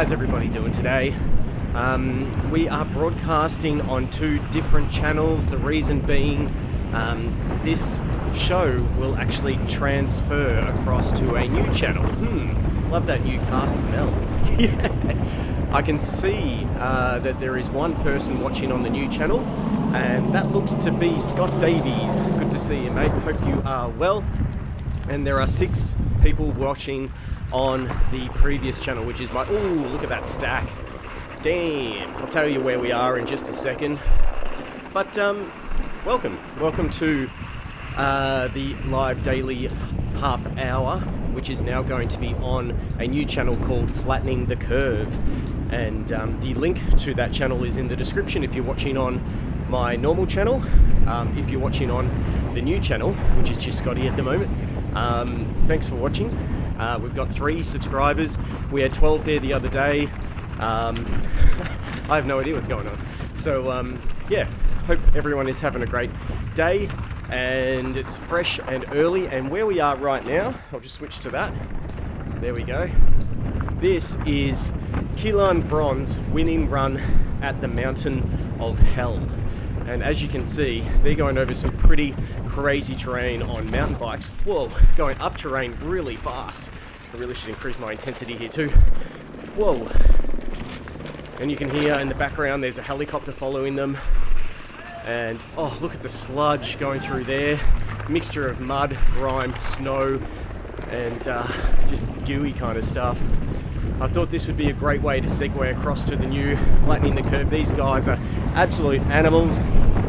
How's everybody doing today? We are broadcasting on two different channels. The reason being, this show will actually transfer across to a new channel. Love that new car smell. Yeah. I can see that there is one person watching on the new channel, and that looks to be Scott Davies. Good to see you, mate. Hope you are well. And there are 6 people watching on the previous channel, which is my... Ooh, look at that stack. Damn. I'll tell you where we are in just a second. But welcome to the live daily half hour, which is now going to be on a new channel called Flattening the Curve. And the link to that channel is in the description if you're watching on my normal channel. If you're watching on the new channel, which is just Scotty at the moment, thanks for watching. We've got 3 subscribers. We had 12 there the other day. I have no idea what's going on. So yeah, hope everyone is having a great day, and it's fresh and early. And where we are right now, I'll just switch to that. There we go. This is Keelan Bron's winning run at the Mountain of Hell. And as you can see, they're going over some pretty crazy terrain on mountain bikes. Whoa, going up terrain really fast. I really should increase my intensity here too. Whoa. And you can hear in the background there's a helicopter following them. And oh, look at the sludge going through there. Mixture of mud, grime, snow, and just gooey kind of stuff. I thought this would be a great way to segue across to the new Flattening the Curve. These guys are absolute animals,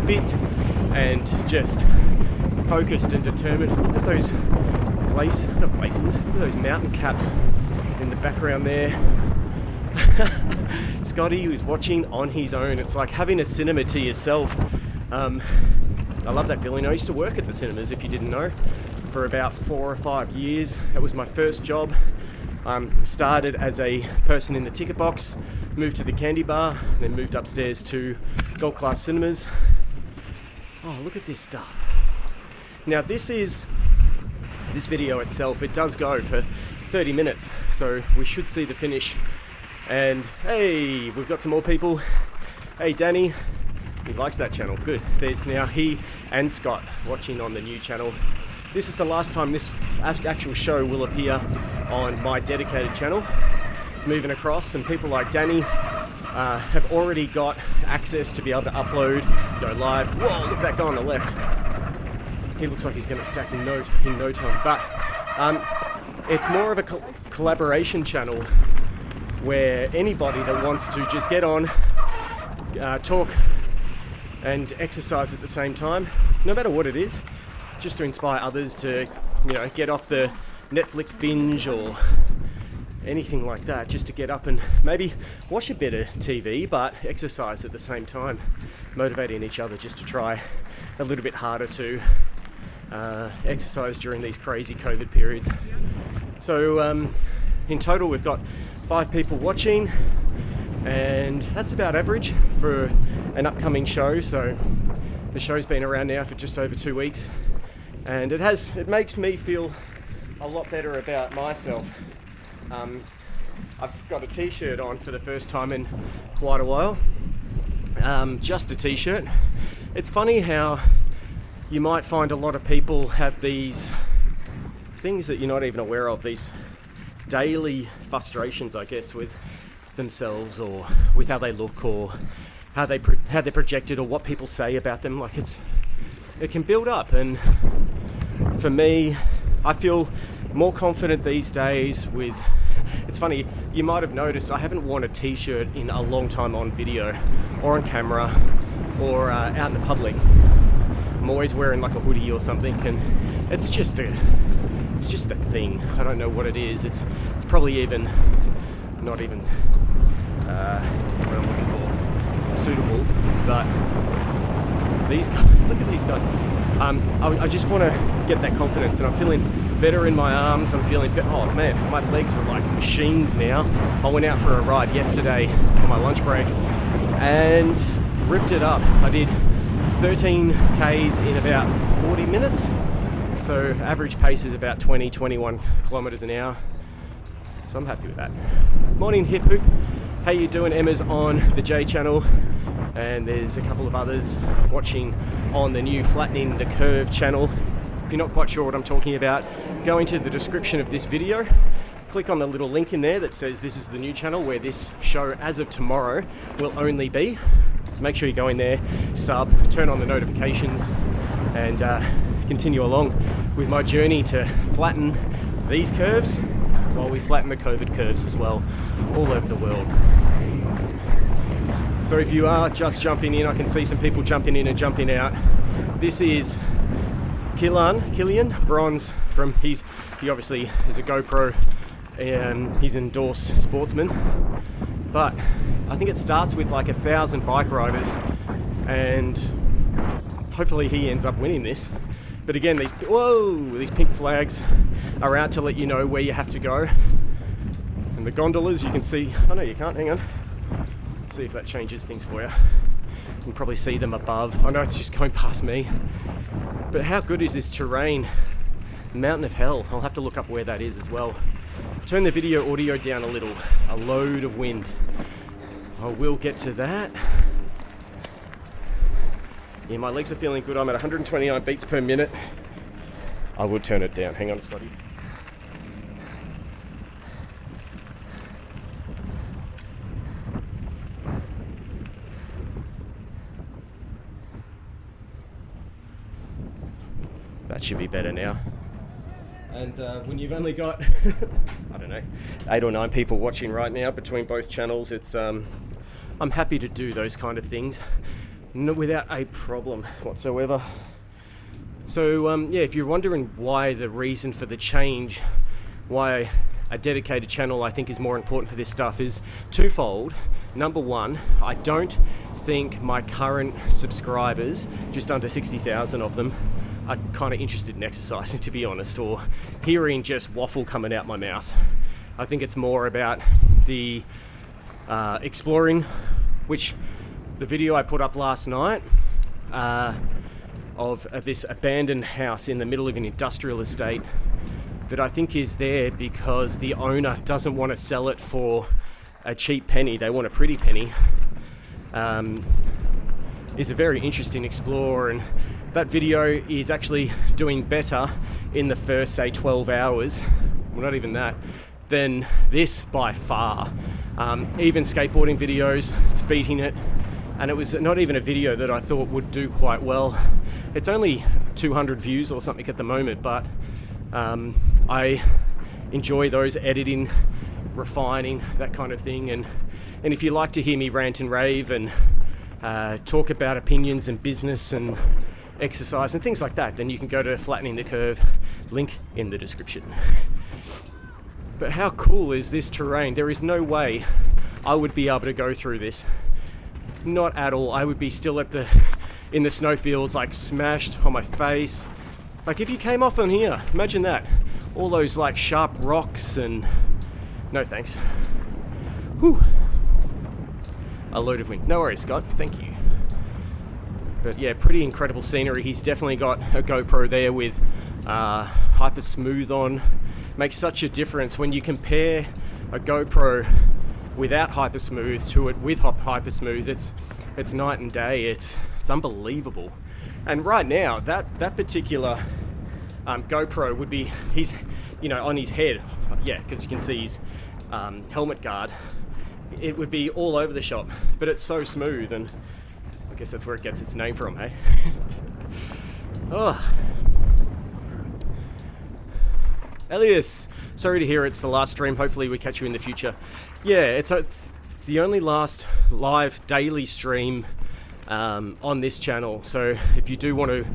fit and just focused and determined. Look at those not glaciers, look at those mountain caps in the background there. Scotty, who's watching on his own. It's like having a cinema to yourself. I love that feeling. I used to work at the cinemas, if you didn't know, for about 4 or 5 years. That was my first job. Started as a person in the ticket box, moved to the candy bar, then moved upstairs to Gold Class Cinemas. Oh, look at this stuff. Now this video itself, it does go for 30 minutes, so we should see the finish. And hey, we've got some more people. Hey, Danny, he likes that channel. Good. There's now he and Scott watching on the new channel. This is the last time this actual show will appear on my dedicated channel. It's moving across, and people like Danny have already got access to be able to upload, go live. Whoa, look at that guy on the left. He looks like he's going to stack in no time. But it's more of a collaboration channel where anybody that wants to just get on, talk and exercise at the same time, no matter what it is, just to inspire others to, get off the Netflix binge or anything like that, just to get up and maybe watch a bit of TV, but exercise at the same time, motivating each other just to try a little bit harder to exercise during these crazy COVID periods. So in total, we've got 5 people watching, and that's about average for an upcoming show. So the show's been around now for just over 2 weeks. And it makes me feel a lot better about myself. I've got a t-shirt on for the first time in quite a while. Just a t-shirt. It's funny how you might find a lot of people have these things that you're not even aware of, these daily frustrations, I guess, with themselves or with how they look or how they're projected or what people say about them. Like it can build up, and for me, I feel more confident these days with... It's funny, you might have noticed I haven't worn a t-shirt in a long time on video or on camera or out in the public. I'm always wearing like a hoodie or something, and it's just a thing. I don't know what it is. It's probably not even what's the word I'm looking for, suitable, but these guys, look at these guys. I just want to get that confidence, and I'm feeling better in my arms. I'm feeling oh man, my legs are like machines now. I went out for a ride yesterday on my lunch break and ripped it up. I did 13 Ks in about 40 minutes. So average pace is about 21 kilometers an hour. So I'm happy with that. Morning Hip Hoop, how you doing? Emma's on the J channel, and there's a couple of others watching on the new Flattening the Curve channel. If you're not quite sure what I'm talking about, go into the description of this video, click on the little link in there that says this is the new channel where this show as of tomorrow will only be. So make sure you go in there, sub, turn on the notifications, and continue along with my journey to flatten these curves while we flatten the COVID curves as well, all over the world. So if you are just jumping in, I can see some people jumping in and jumping out. This is Killian Bronze from, he obviously is a GoPro, he's an endorsed sportsman, but I think it starts with like 1,000 bike riders, and hopefully he ends up winning this. But again, these pink flags are out to let you know where you have to go. And the gondolas, you can see, oh no, you can't, hang on. Let's see if that changes things for you. You can probably see them above. I know it's just going past me. But how good is this terrain? Mountain of Hell. I'll have to look up where that is as well. Turn the video audio down a little. A load of wind. I will get to that. Yeah, my legs are feeling good. I'm at 129 beats per minute. I would turn it down. Hang on, Scotty. That should be better now. And when you've only got, I don't know, 8 or 9 people watching right now between both channels, it's I'm happy to do those kind of things without a problem whatsoever. So yeah, if you're wondering why the reason for the change, why a dedicated channel I think is more important for this stuff, is twofold. Number one, I don't think my current subscribers, just under 60,000 of them, are kind of interested in exercising, to be honest, or hearing just waffle coming out my mouth. I think it's more about the exploring, which the video I put up last night of this abandoned house in the middle of an industrial estate that I think is there because the owner doesn't want to sell it for a cheap penny, they want a pretty penny, is a very interesting explore. And that video is actually doing better in the first, say, 12 hours, well, not even that, than this by far. Even skateboarding videos, it's beating it. And it was not even a video that I thought would do quite well. It's only 200 views or something at the moment, but I enjoy those, editing, refining, that kind of thing. And if you like to hear me rant and rave and talk about opinions and business and exercise and things like that, then you can go to Flattening the Curve, link in the description. But how cool is this terrain? There is no way I would be able to go through this. Not at all. I would be still in the snowfields, like smashed on my face. Like if you came off on here, imagine that. All those like sharp rocks and no thanks. Whew. A load of wind. No worries, Scott. Thank you. But yeah, pretty incredible scenery. He's definitely got a GoPro there with Hyper Smooth on. Makes such a difference when you compare a GoPro without Hyper Smooth to it with Hyper Smooth. It's night and day. It's unbelievable. And right now, that particular GoPro would be on his head. Yeah, because you can see his helmet guard. It would be all over the shop, but it's so smooth, and I guess that's where it gets its name from, hey? Oh. Elias, sorry to hear it's the last stream. Hopefully we catch you in the future. Yeah, it's the only last live daily stream on this channel. So if you do want to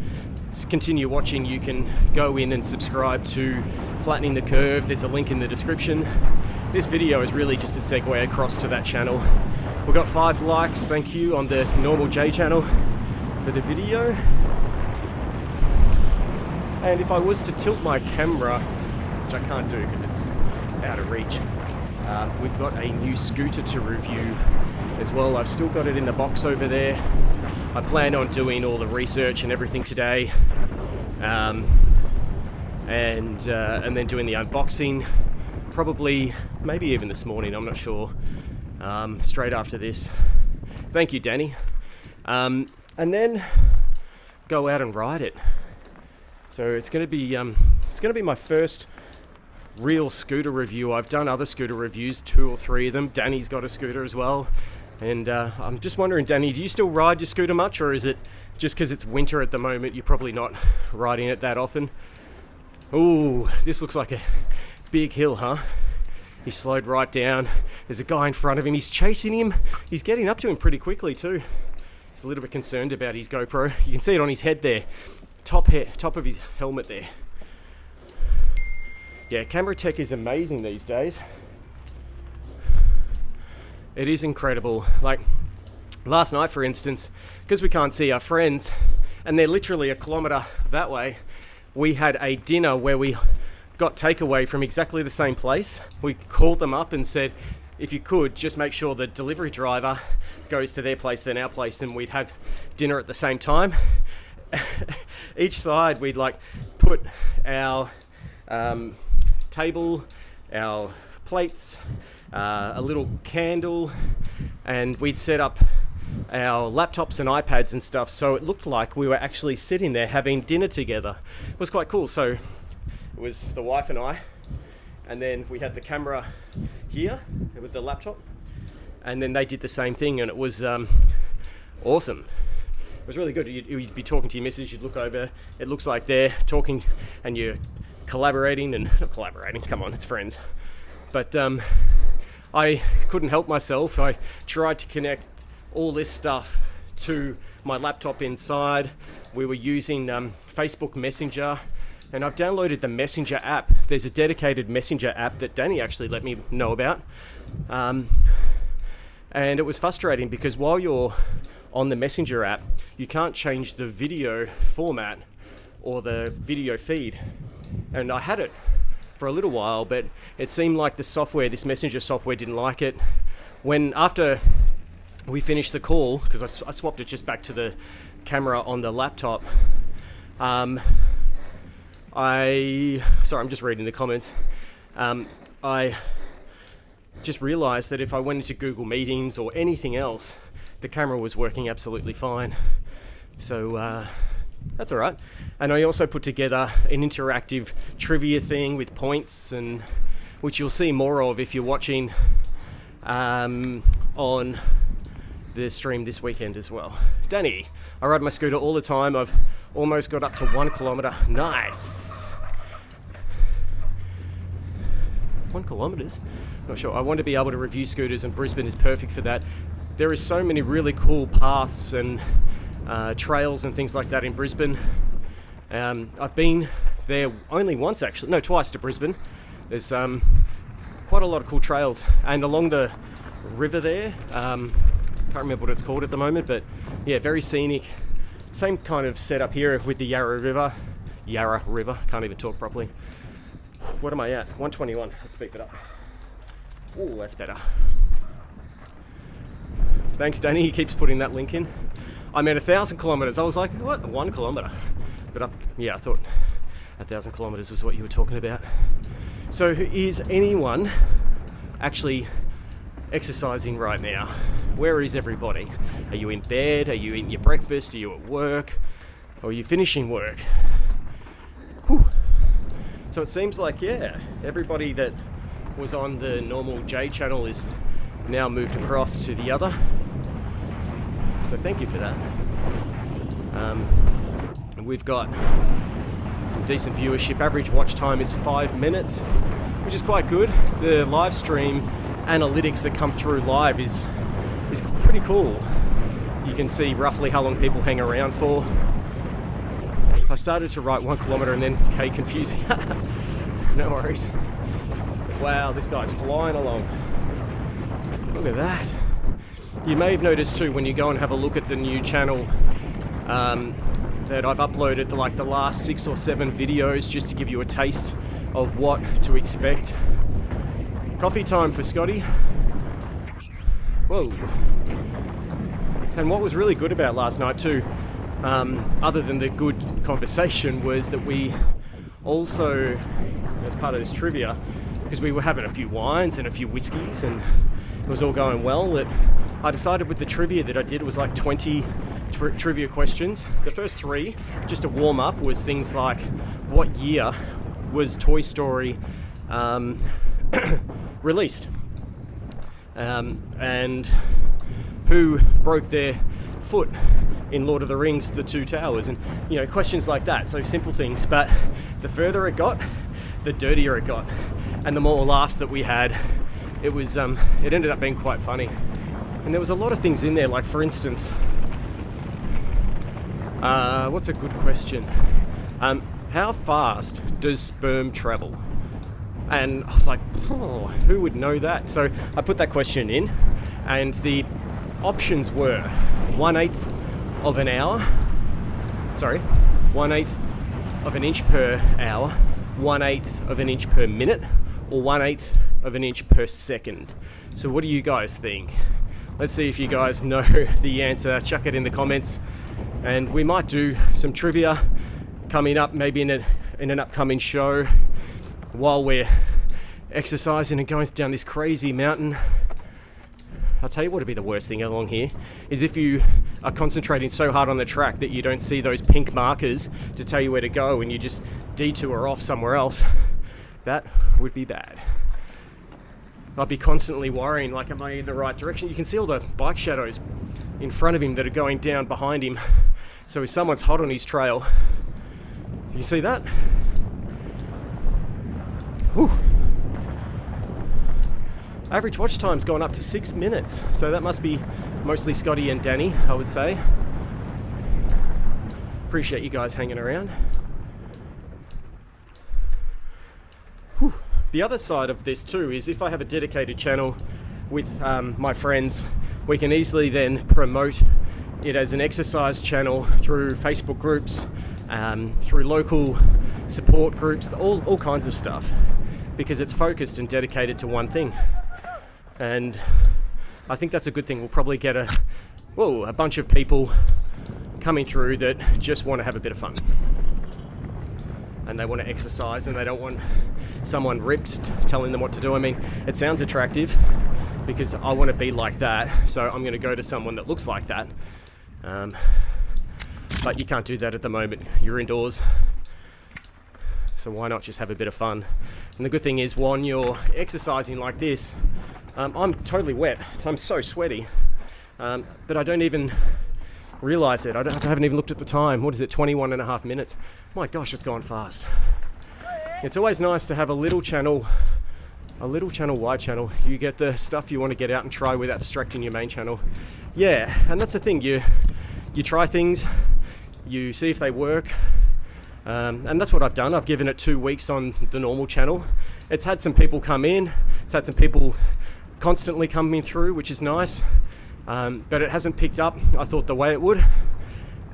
continue watching, you can go in and subscribe to Flattening the Curve. There's a link in the description. This video is really just a segue across to that channel. We've got 5 likes, thank you, on the normal J channel for the video. And if I was to tilt my camera, which I can't do because it's out of reach, we've got a new scooter to review as well. I've still got it in the box over there. I plan on doing all the research and everything today, and then doing the unboxing probably, maybe even this morning, I'm not sure, straight after this. Thank you, Danny. And then go out and ride it. So it's going to be my first real scooter review. I've done other scooter reviews, 2 or 3 of them. Danny's got a scooter as well. And I'm just wondering, Danny, do you still ride your scooter much, or is it just because it's winter at the moment, you're probably not riding it that often? Ooh, this looks like a big hill, huh? He slowed right down. There's a guy in front of him. He's chasing him. He's getting up to him pretty quickly too. He's a little bit concerned about his GoPro. You can see it on his head there. Top of his helmet there. Yeah, camera tech is amazing these days. It is incredible. Like last night, for instance, because we can't see our friends, and they're literally a kilometre that way, we had a dinner where we got takeaway from exactly the same place. We called them up and said, if you could, just make sure the delivery driver goes to their place, then our place, and we'd have dinner at the same time. Each side, we'd like put our table, our plates, a little candle, and we'd set up our laptops and iPads and stuff, so it looked like we were actually sitting there having dinner together. It was quite cool. So it was the wife and I, and then we had the camera here with the laptop, and then they did the same thing, and it was awesome. It was really good. You'd be talking to your missus, you'd look over, it looks like they're talking and you're collaborating, and not collaborating, come on, it's friends. But I couldn't help myself. I tried to connect all this stuff to my laptop inside. We were using Facebook Messenger, and I've downloaded the Messenger app. There's a dedicated Messenger app that Danny actually let me know about. And it was frustrating because while you're on the Messenger app, you can't change the video format or the video feed. And I had it for a little while, but it seemed like the software, this Messenger software, didn't like it. After we finished the call, because I swapped it just back to the camera on the laptop, I'm just reading the comments. I just realized that if I went into Google Meetings or anything else, the camera was working absolutely fine. So that's all right. And I also put together an interactive trivia thing with points, and which you'll see more of if you're watching on the stream this weekend as well. Danny, I ride my scooter all the time. I've almost got up to 1 kilometre. Nice. 1 kilometres? Not sure. I want to be able to review scooters, and Brisbane is perfect for that. There is so many really cool paths and trails and things like that in Brisbane. I've been there only once, actually. No, twice to Brisbane. There's quite a lot of cool trails. And along the river there, can't remember what it's called at the moment, but yeah, very scenic. Same kind of setup here with the Yarra River. Can't even talk properly. What am I at? 121. Let's beef it up. Oh, that's better. Thanks, Danny. He keeps putting that link in. I'm at 1,000 kilometres. I was like, what? 1 kilometre? But I thought 1,000 kilometres was what you were talking about. So is anyone actually exercising right now? Where is everybody? Are you in bed? Are you eating your breakfast? Are you at work? Or are you finishing work? Whew. So it seems like, yeah, everybody that was on the normal J channel is now moved across to the other. So thank you for that. And we've got some decent viewership. Average watch time is 5 minutes, which is quite good. The live stream analytics that come through live is pretty cool. You can see roughly how long people hang around for. I started to write 1 kilometre and then Kay confused me. No worries. Wow, this guy's flying along. Look at that. You may have noticed too, when you go and have a look at the new channel, that I've uploaded the last 6 or 7 videos just to give you a taste of what to expect. Coffee time for Scotty. Whoa. And what was really good about last night too, other than the good conversation, was that we also, as part of this trivia, because we were having a few wines and a few whiskeys and it was all going well, that I decided with the trivia that I did, it was like 20 trivia questions. The first 3, just a warm up, was things like what year was Toy Story released, and who broke their foot in Lord of the Rings, The Two Towers, and questions like that. So simple things, but the further it got, the dirtier it got, and the more laughs that we had. It was it ended up being quite funny, and there was a lot of things in there, like for instance, what's a good question? How fast does sperm travel? And I was like, oh, who would know that? So I put that question in, and the options were 1/8 of an hour, 1/8 of an inch per hour, 1/8 of an inch per minute, or 1/8 of an inch per second. So what do you guys think? Let's see if you guys know the answer. Chuck it in the comments, and we might do some trivia coming up, maybe in an upcoming show while we're exercising and going down this crazy mountain. I'll tell you what would be the worst thing along here is if you are concentrating so hard on the track that you don't see those pink markers to tell you where to go and you just detour off somewhere else. That would be bad. I'd be constantly worrying, like, am I in the right direction? You can see all the bike shadows in front of him that are going down behind him. So if someone's hot on his trail, you see that? Whew. Average watch time's gone up to 6 minutes, so that must be mostly Scotty and Danny, I would say. Appreciate you guys hanging around. Whew. The other side of this too is if I have a dedicated channel with my friends, we can easily then promote it as an exercise channel through Facebook groups, through local support groups, all kinds of stuff, because it's focused and dedicated to one thing. And I think that's a good thing. We'll probably get a bunch of people coming through that just want to have a bit of fun. And they want to exercise and they don't want someone ripped telling them what to do. I mean, it sounds attractive because I want to be like that. So I'm going to go to someone that looks like that. But you can't do that at the moment. You're indoors. So why not just have a bit of fun? And the good thing is when you're exercising like this, I'm totally wet. I'm so sweaty. But I don't even realize it. I haven't even looked at the time. What is it, 21.5 minutes? My gosh, it's gone fast. It's always nice to have a little channel, wide channel. You get the stuff you want to get out and try without distracting your main channel. Yeah, and that's the thing. You try things, you see if they work. And that's what I've done. I've given it 2 weeks on the normal channel. It's had some people come in. It's had some people constantly coming through, which is nice. But it hasn't picked up, I thought, the way it would.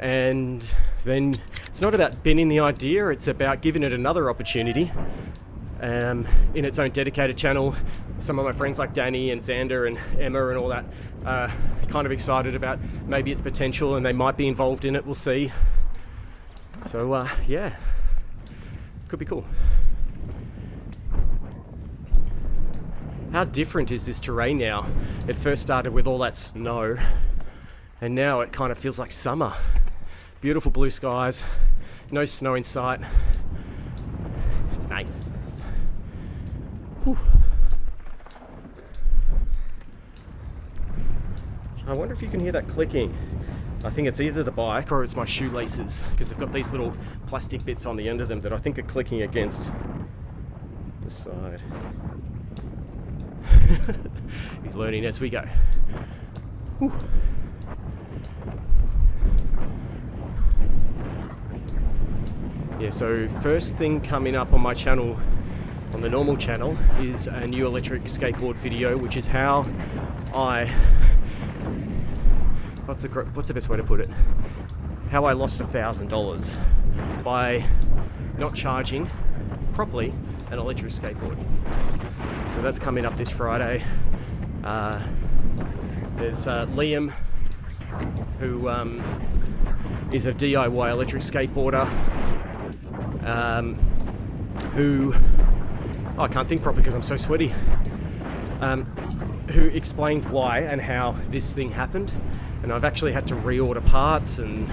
And then it's not about binning the idea, it's about giving it another opportunity in its own dedicated channel. Some of my friends like Danny and Xander and Emma and all that are kind of excited about maybe its potential and they might be involved in it. We'll see. So yeah, could be cool. How different is this terrain now? It first started with all that snow and now it kind of feels like summer. Beautiful blue skies, no snow in sight. It's nice. Whew. I wonder if you can hear that clicking. I think it's either the bike or it's my shoelaces, because they've got these little plastic bits on the end of them that I think are clicking against the side. He's learning as we go. Whew. Yeah, so first thing coming up on my channel, on the normal channel, is a new electric skateboard video, which is how I... What's the best way to put it? How I lost $1,000 by not charging properly an electric skateboard. So that's coming up this Friday. There's Liam, who is a DIY electric skateboarder, who I can't think properly because I'm so sweaty, who explains why and how this thing happened. And I've actually had to reorder parts, and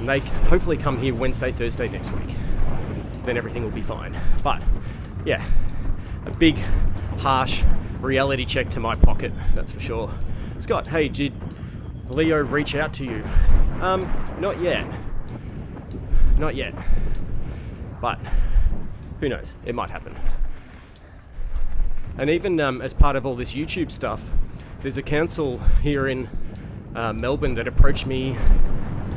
they hopefully come here Wednesday, Thursday next week. Then everything will be fine. But yeah, a big, harsh reality check to my pocket, that's for sure. Scott, hey, did Leo reach out to you? Not yet. Not yet. But who knows? It might happen. And even as part of all this YouTube stuff, there's a council here in Melbourne that approached me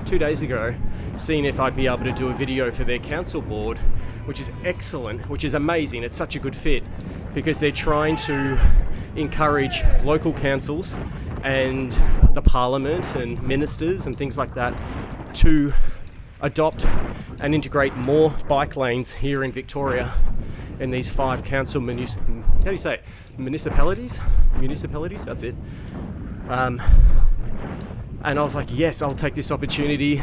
2 days ago, seeing if I'd be able to do a video for their council board, which is excellent, which is amazing. It's such a good fit because they're trying to encourage local councils and the parliament and ministers and things like that to adopt and integrate more bike lanes here in Victoria in these 5 council municipalities, that's it. And I was like, yes, I'll take this opportunity.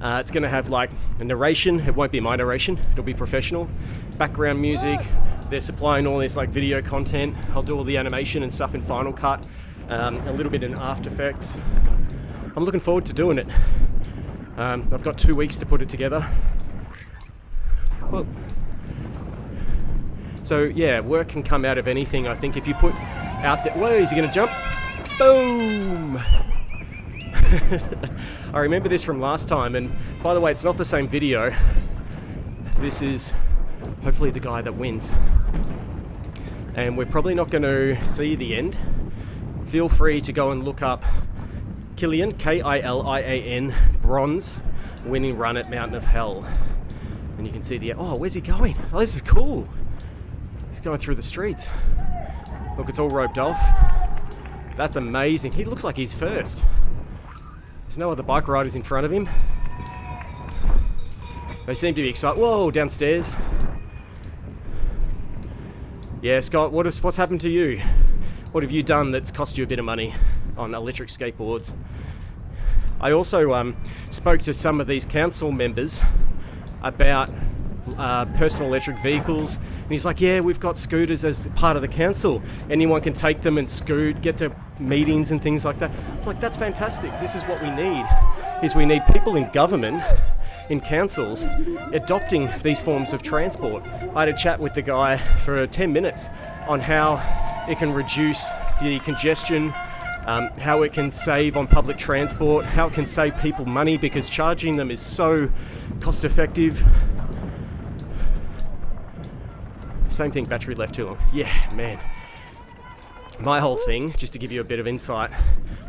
It's going to have like a narration. It won't be my narration. It'll be professional. Background music. They're supplying all this like video content. I'll do all the animation and stuff in Final Cut. A little bit in After Effects. I'm looking forward to doing it. I've got 2 weeks to put it together. Whoa. So yeah, work can come out of anything. I think if you put out there, whoa, is he going to jump? Boom! I remember this from last time, and by the way, it's not the same video. This is hopefully the guy that wins. And we're probably not going to see the end. Feel free to go and look up Kilian, K-I-L-I-A-N, bronze, winning run at Mountain of Hell. And you can see the, oh, where's he going? Oh, this is cool. He's going through the streets. Look, it's all roped off. That's amazing. He looks like he's first. There's no other bike riders in front of him. They seem to be excited. Whoa, downstairs. Yeah, Scott, what's happened to you? What have you done that's cost you a bit of money on electric skateboards? I also spoke to some of these council members about personal electric vehicles, and he's like, yeah, we've got scooters as part of the council. Anyone can take them and scoot, get to meetings and things like that. I'm like, that's fantastic. This is what we need, is we need people in government, in councils, adopting these forms of transport. I had a chat with the guy for 10 minutes on how it can reduce the congestion, how it can save on public transport, how it can save people money because charging them is so cost effective. Same thing, battery left too long. Yeah, man. My whole thing, just to give you a bit of insight,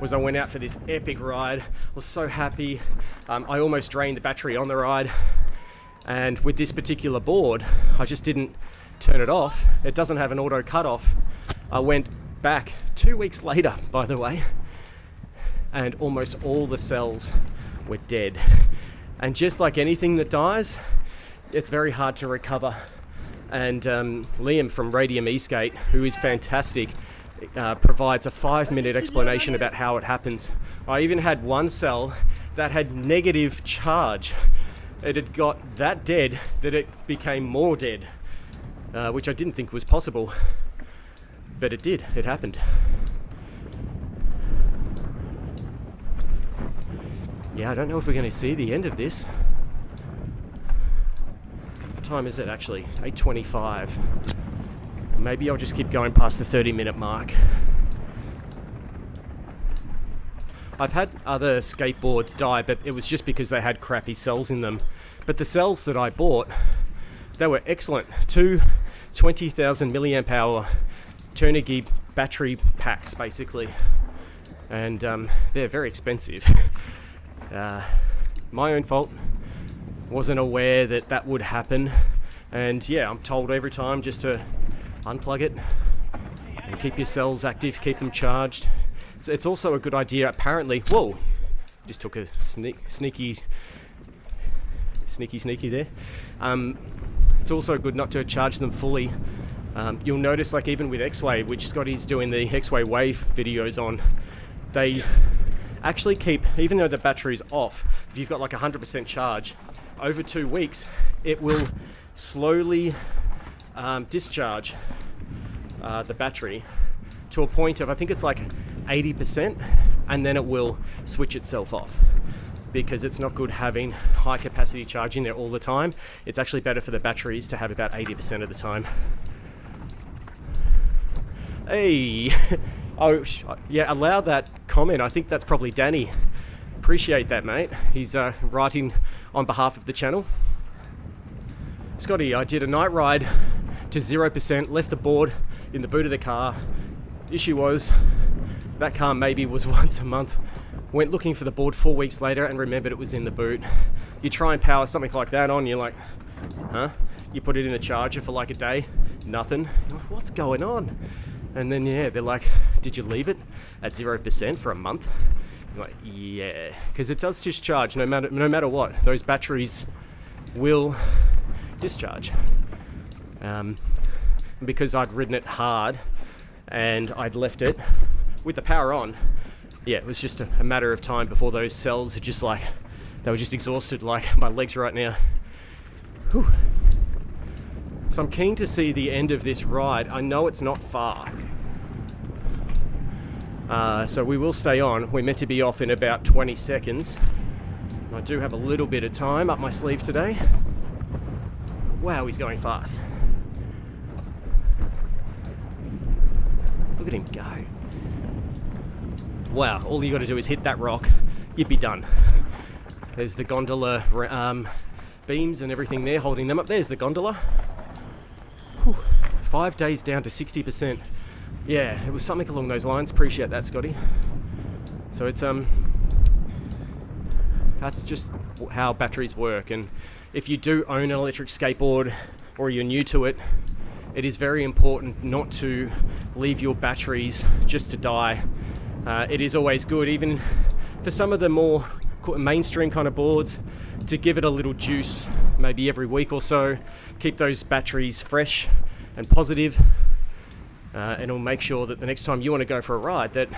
was I went out for this epic ride. I was so happy. I almost drained the battery on the ride. And with this particular board, I just didn't turn it off. It doesn't have an auto cutoff. I went back 2 weeks later, by the way, and almost all the cells were dead. And just like anything that dies, it's very hard to recover. And Liam from Radium eSkate, who is fantastic, provides a 5-minute explanation about how it happens. I even had one cell that had negative charge. It had got that dead that it became more dead, which I didn't think was possible, but it did. It happened. Yeah, I don't know if we're going to see the end of this. Time is it actually? 8:25. Maybe I'll just keep going past the 30-minute mark. I've had other skateboards die, but it was just because they had crappy cells in them. But the cells that I bought, they were excellent. 2 20,000 milliamp hour Turnigy battery packs, basically. And they're very expensive. My own fault. Wasn't aware that that would happen, and yeah, I'm told every time just to unplug it and keep your cells active, keep them charged. It's also a good idea, apparently. Whoa, just took a sneaky there. It's also good not to charge them fully. You'll notice, like even with X-Way, which Scotty's doing the X-Way Wave videos on, they actually keep, even though the battery's off, if you've got like 100% charge, over 2 weeks, it will slowly discharge the battery to a point of, I think it's like 80%, and then it will switch itself off, because it's not good having high capacity charging there all the time. It's actually better for the batteries to have about 80% of the time. Hey, oh yeah, allow that comment. I think that's probably Danny. Appreciate that, mate. He's writing on behalf of the channel. Scotty, I did a night ride to 0%, left the board in the boot of the car. Issue was, that car maybe was once a month. Went looking for the board 4 weeks later and remembered it was in the boot. You try and power something like that on, you're like, huh? You put it in the charger for like a day, nothing. You're like, what's going on? And then, yeah, they're like, did you leave it at 0% for a month? You're like, yeah, because it does discharge no matter what. Those batteries will discharge. Because I'd ridden it hard and I'd left it with the power on, yeah, it was just a matter of time before those cells are just like, they were just exhausted like my legs right now. Whew. So I'm keen to see the end of this ride. I know it's not far. So we will stay on. We're meant to be off in about 20 seconds. I do have a little bit of time up my sleeve today. Wow, he's going fast. Look at him go. Wow, all you got to do is hit that rock, you'd be done. There's the gondola beams and everything there holding them up. There's the gondola. Whew. 5 days down to 60%. Yeah, it was something along those lines. Appreciate that, Scotty. So it's that's just how batteries work. And if you do own an electric skateboard or you're new to it, it is very important not to leave your batteries just to die. It is always good, even for some of the more mainstream kind of boards, to give it a little juice maybe every week or so. Keep those batteries fresh and positive, and it'll make sure that the next time you want to go for a ride, that,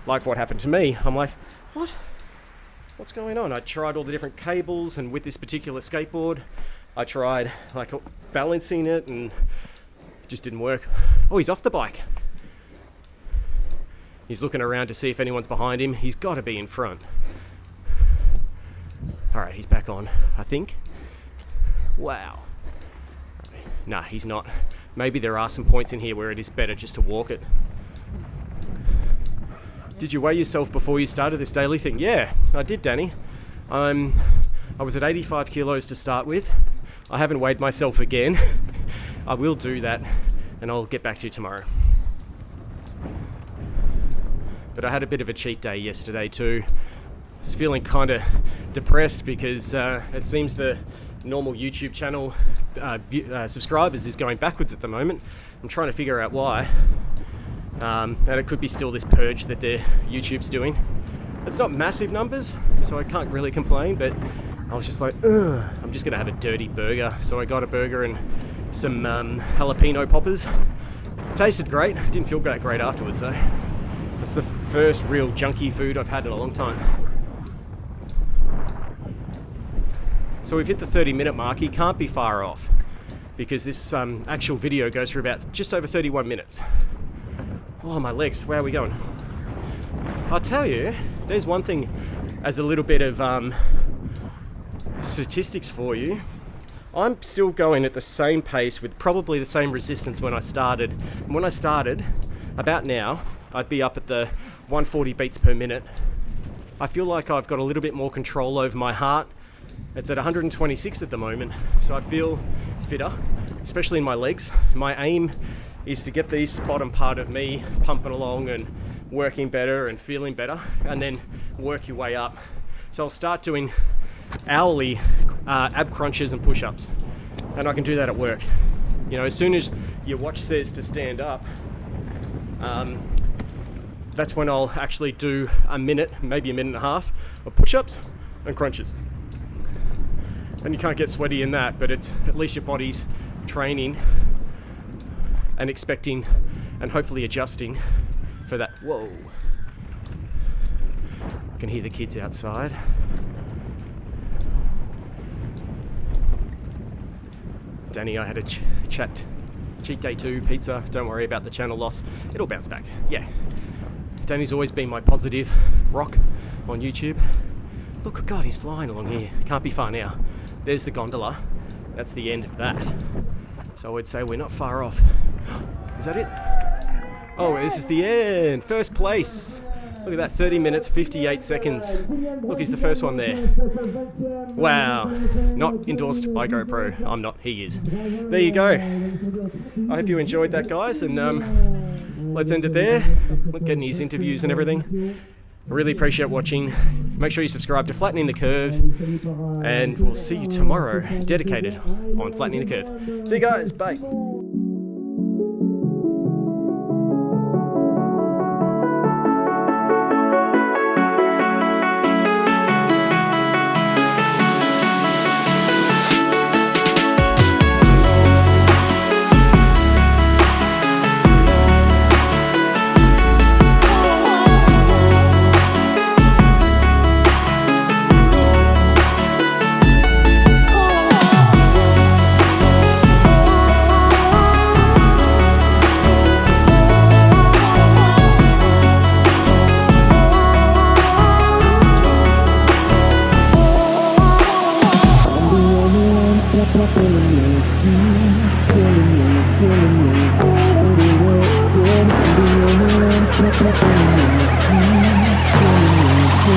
like what happened to me, I'm like, what's going on? I tried all the different cables, and with this particular skateboard I tried like balancing it and it just didn't work. Oh, he's off the bike. He's looking around to see if anyone's behind him. He's got to be in front. All right, he's back on, I think. Wow. Nah, he's not. Maybe there are some points in here where it is better just to walk it. Did you weigh yourself before you started this daily thing? Yeah, I did, Danny. I was at 85 kilos to start with. I haven't weighed myself again. I will do that, and I'll get back to you tomorrow. But I had a bit of a cheat day yesterday too. I was feeling kind of depressed because it seems the normal YouTube channel subscribers is going backwards at the moment. I'm trying to figure out why. And it could be still this purge that YouTube's doing. It's not massive numbers, so I can't really complain, but I was just like, ugh, I'm just gonna have a dirty burger. So I got a burger and some jalapeno poppers. Tasted great, didn't feel that great afterwards though. It's the first real junky food I've had in a long time. So we've hit the 30-minute mark. He can't be far off because this actual video goes for about just over 31 minutes. Oh, my legs, where are we going? I'll tell you, there's one thing as a little bit of statistics for you. I'm still going at the same pace with probably the same resistance when I started. And when I started, about now, I'd be up at the 140 beats per minute. I feel like I've got a little bit more control over my heart. It's at 126 at the moment, so I feel fitter, especially in my legs. My aim is to get the bottom part of me pumping along and working better and feeling better, and then work your way up. So I'll start doing hourly ab crunches and push-ups, and I can do that at work. You know, as soon as your watch says to stand up, that's when I'll actually do a minute, maybe a minute and a half of push-ups and crunches. And you can't get sweaty in that, but it's at least your body's training and expecting and hopefully adjusting for that. Whoa. I can hear the kids outside. Danny, I had a chat cheat day 2, pizza. Don't worry about the channel loss. It'll bounce back. Yeah. Danny's always been my positive rock on YouTube. Look, God, he's flying along here. Can't be far now. There's the gondola. That's the end of that. So I would say we're not far off. Is that it? Oh, this is the end. First place. Look at that, 30 minutes, 58 seconds. Look, he's the first one there. Wow. Not endorsed by GoPro. I'm not, he is. There you go. I hope you enjoyed that, guys, and let's end it there. Look, getting his interviews and everything. I really appreciate watching. Make sure you subscribe to Flattening the Curve, and we'll see you tomorrow, dedicated on Flattening the Curve. See you guys, bye. Feeling